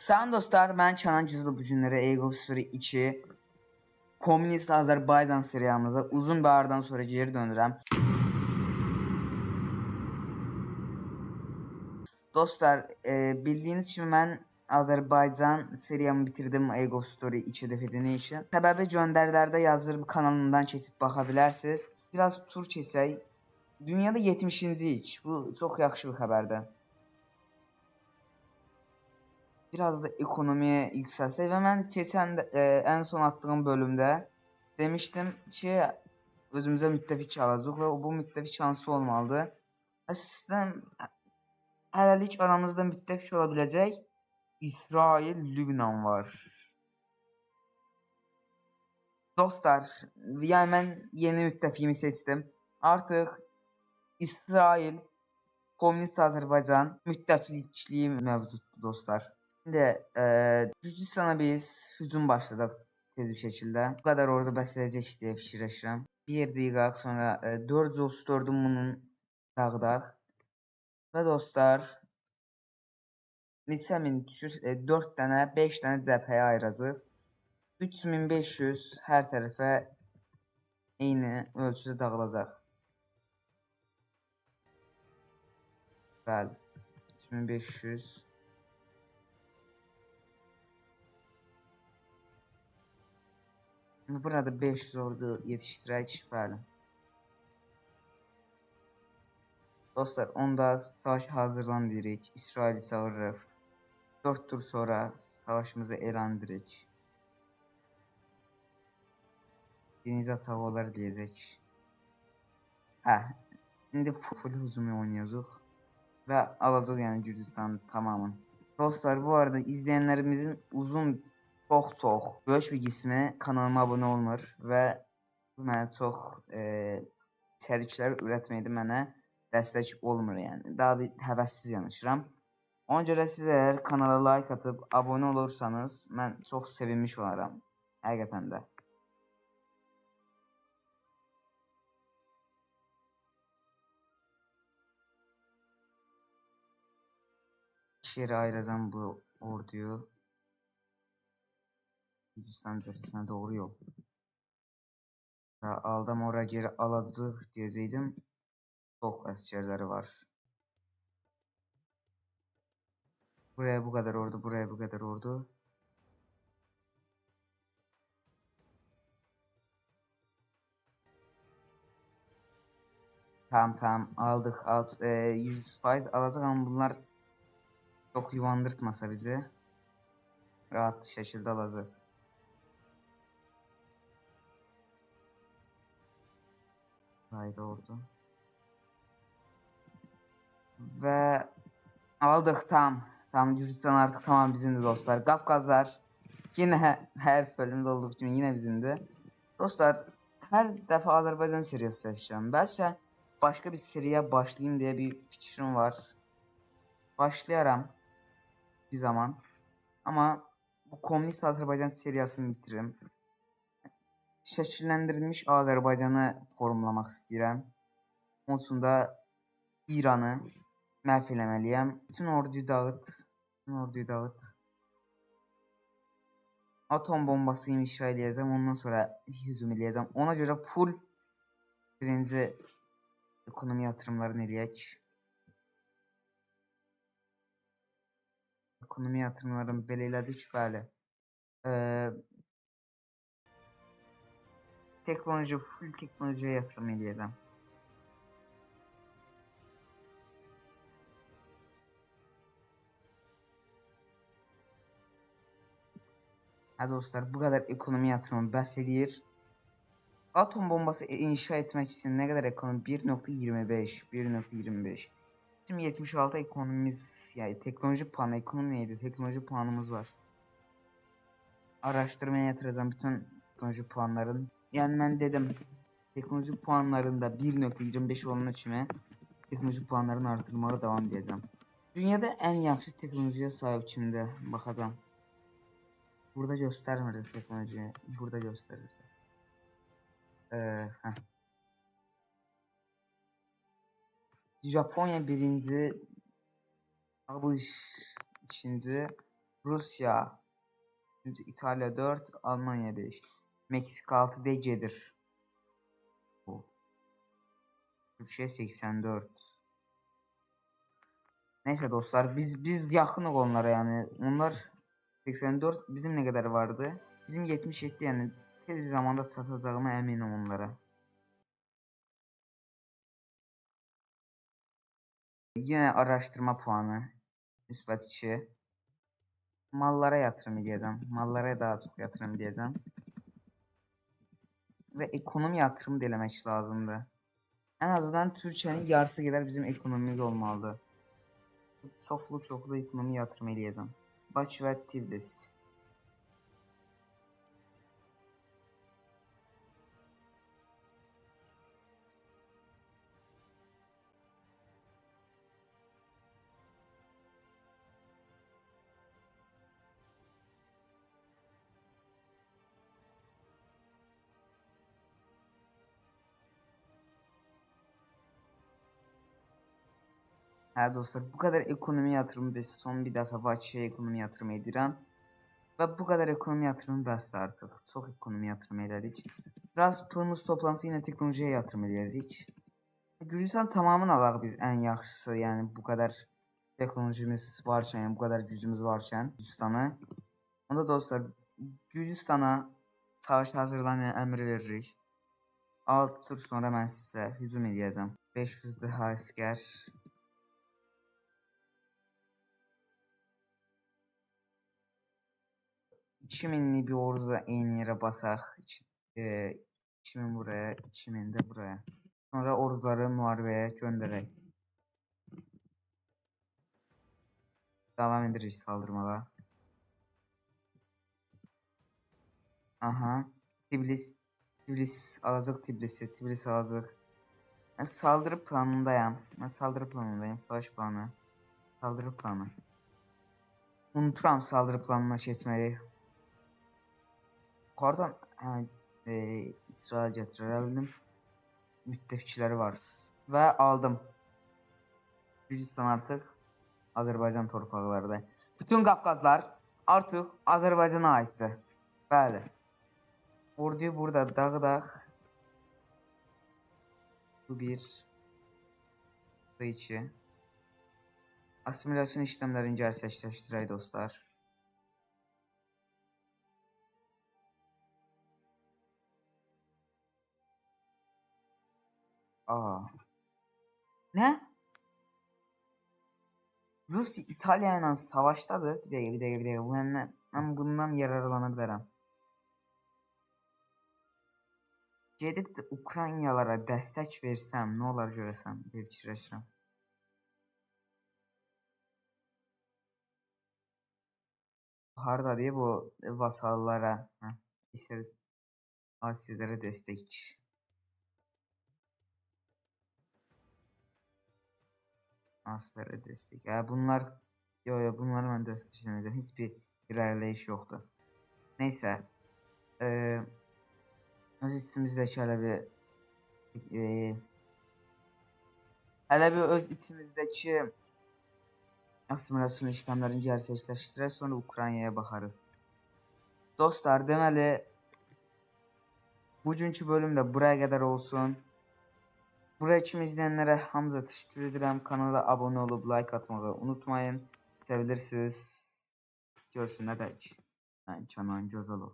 Salam dostlar, mən Kənan Cüzlü bu günlərə Ego Story 2 Komünist Azərbaycan seriyamıza uzun bir aradan sonra geri dönürəm. Dostlar, bildiyiniz kimi mən Azərbaycan seriyamı bitirdim Ego Story 2 Definition. Səbəbi göndərilərdə yazılır, kanalından keçib baxa bilərsiniz. Biraz tur keçək. Dünyada 70-ciyik. Bu çox yaxşı bir xəbərdir. Biraz da ekonomiye yükselsek ve ben geçen en son attığım bölümde demiştim ki özümüze müttefik alacağıq ve bu müttefik şansı olmalıdır. Aslında hələlik aramızda müttefik olabilecek İsrail, Lübnan var. Dostlar, yani ben yeni müttefiğimi seçtim. Artık İsrail, Komünist Azərbaycan müttəfikliyi mevcuttur dostlar. Şimdi Gürcistan'a biz hücum başladık tez bir şekilde. Bu kadar orada bəsləyəcək diye fikirləşirəm. Bir dəqiqə sonra 434'ün bunun dağıdaq. Və dostlar neçə min düşür? 4 dənə, 5 dənə cəbhəyə ayıracaq. 3500 hər tərəfə eyni ölçüdə dağılacaq. Bəli. 3500 Burada 500 ordu yetiştirək, bəli. Dostlar, onda savaş hazırlan deyirik. İsraili çağırırıq. 4 tur sonra savaşımızı elan edirik. Deniz atağı olar deyəcək. İndi full hücumu oynayacaq. Və alacaq yəni Gürcistanın tamamını. Dostlar, bu arada izleyenlerimizin çok böyük bir qismi kanalıma abone olmur və bu mənə çox içəriklər ürətməkdə mənə dəstək olmur yəni. Daha bir həvəssiz yanaşıram. Ona görə siz eğer kanala like atıp abone olursanız mən çox sevinmiş olaram. Həqiqətən də. İki yere ayıracağım bu orduyu. Gürcistan cephesine doğru yol. Aldım oraya geri alacaq diyecektim. Çok askerleri var. Buraya bu kadar ordu, buraya bu kadar ordu. Tamam aldık. 100% alacak ama bunlar çok yuvandırtmasa bizi. Rahat bir şekilde alacak. Haydi ordu. Ve aldık tam. Tam Gürcistan artık tamam bizimdi dostlar. Kafkazlar yine her bölümde olduğu gibi yine bizimdi. Dostlar her defa Azerbaycan serisi seçeceğim. Belki başka bir seriye başlayayım diye bir fikrim var. Başlayarım bir zaman. Ama bu Komünist Azerbaycan seriyasını bitiririm. Şəkilləndirilmiş Azərbaycanı formlamaq istəyirəm. Onun üçün də İranı məhv eləməliyəm. Bütün orduyu dağıt. Bütün orduyu dağıt. Atom bombası inşa edəcəm. Ondan sonra hücum edəcəm. Ona görə full birinci ekonomi yatırımlarını eləyək. Ekonomi yatırımlarını belə elədik, bəli. Full teknolojiye yatırım edeceğim. Ha dostlar, bu kadar ekonomi yatırımı bəs edir. Atom bombası inşa etmek için ne kadar ekonomi? 1.25 1.25 Şimdi 76 ekonomimiz, yani teknoloji puanı, ekonomi neydi? Teknoloji puanımız var. Araştırmaya yatıracağım bütün teknoloji puanların. Yani ben dedim teknoloji puanlarında 1.25 olan içime teknoloji puanlarını artırmaya devam edeceğim. Dünyada en yaxşı teknolojiye sahip kimdə? Baxacağım. Burada göstermedi teknolojiyi. Burada gösterir. Japonya birinci, ABŞ ikinci, Rusya, İtalya 4, Almanya 5, Meksika 6 DC'dir. Bu. Türkiye 84. Neyse dostlar, biz yakınıq onlara, yani onlar 84, bizim ne kadar vardı? Bizim 77, yani tez bir zamanda çatacağıma eminim onlara. Yine araştırma puanı müsbət 2. Mallara yatırım edeceğim. Mallara daha çok yatırım edeceğim. Ve ekonomi yatırımı da eləmək lazımdır. En azından Türkiye'nin yarısı kadar bizim ekonomimiz olmalıdır. Çoxlu ekonomi yatırım edeceğim. Bakü ve Tiflis. Hə dostlar, bu kadar ekonomi yatırımı biz son bir dəfə Bakıya ekonomi yatırım edirəm. Və bu kadar ekonomi yatırımı bəsdir artıq. Çox ekonomi yatırım elədik. Biraz pulumuz toplansa yine teknolojiye yatırım edəcəyik. Gürcistan tamamını alaq biz, en yaxşısı. Yani bu kadar teknolojimiz varken, yani bu kadar gücümüz varken Gürcistanı. Onda dostlar, Gürcistana savaş hazırlanın əmr veririk. 6 tur sonra mən sizə hücum edəcəm. 500 daha əskər. 2000'li bir orduda eyni yerə basaq. 2000 buraya, 2000 de buraya. Sonra orduları müharibəyə göndərək. Devam ederiz saldırmağa. Aha. Tiflis alacaq Tiflis'i. Tiflis alacaq. Ben saldırı planındayım. Savaş planı. Saldırı planı. Unuturam saldırı planına keçməyi. Yukarıdan İsrail gətirə müttəfikləri var. Və aldım. Gürcistan artıq Azərbaycan torpaqlarıdır. Bütün Qafqazlar artıq Azərbaycana aiddir. Bəli. Orduyu burada dağıdaq. Bu 1. Bu 2. Assimilasyon işlemlerini gerçekleştirək dostlar. Aa. Ne? Rusya İtalya ile savaştadır. Bir dakika. Ben bundan yararlanabilirim. Gedib də Ukraynalara dəstək versəm, nə olar görəsən, deyə fikirləşirəm. Harda deyə bu vasallara, Asiylərə dəstək. Asiylərə dəstək. Bunlar, bunları mən dəstəkləməyəcəm. Heç bir irəliləyiş yoxdur. Neysə. Öz içimizdəki hələ bir öz içimizdəki assimilasyon işlemlerini gerçekleştirək, sonra Ukraynaya baxarıq. Dostlar, deməli bugünkü bölüm də buraya qədər olsun. Buraya kimi izləyənlərə hamıza təşəkkür edirəm. Kanala abone olub like atmağı unutmayın. Sevilirsiniz. Görüşənədək. Mən Kənan Gözəlov.